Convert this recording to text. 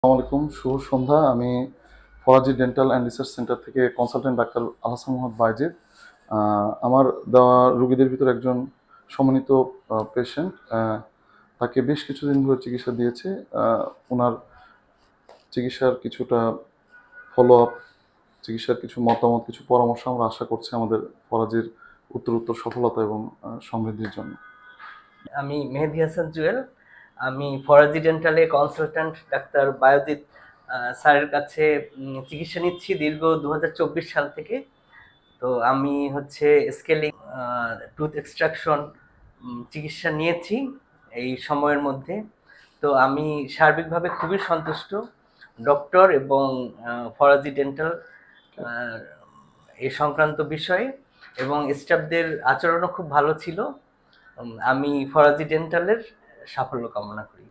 আসসালামু আলাইকুম, শুভ সন্ধ্যা। আমি Faraji dental and research centre থেকে কনসালটেন্ট ডাক্তার আলহাসান মোহাম্মদ বাইজিদ। আমার দেওয়া রোগীদের ভিতর একজন সমন্বিত পেশেন্ট, তাকে বেশ কিছুদিন ধরে চিকিৎসা দিয়েছে। ওনার চিকিৎসার কিছুটা ফলো আপ, চিকিৎসার কিছু মতামত, কিছু পরামর্শ আমরা আশা করছি আমাদের ফরাজির উত্তরোত্তর সফলতা এবং সমৃদ্ধির জন্য। আমি মেহেদী হাসান জুয়েল। আমি ফরাজি ডেন্টালে কনসালট্যান্ট ডাক্তার বায়োজিৎ স্যারের কাছে চিকিৎসা নিচ্ছি দীর্ঘ 2024 সাল থেকে। তো আমি হচ্ছে স্কেলিং, টুথ এক্সট্রাকশন চিকিৎসা নিয়েছি এই সময়ের মধ্যে। তো আমি সার্বিকভাবে খুবই সন্তুষ্ট ডক্টর এবং ফরাজি ডেন্টাল এ সংক্রান্ত বিষয়ে, এবং স্টাফদের আচরণও খুব ভালো ছিল। আমি ফরাজি ডেন্টালের সাফল্য কামনা করি।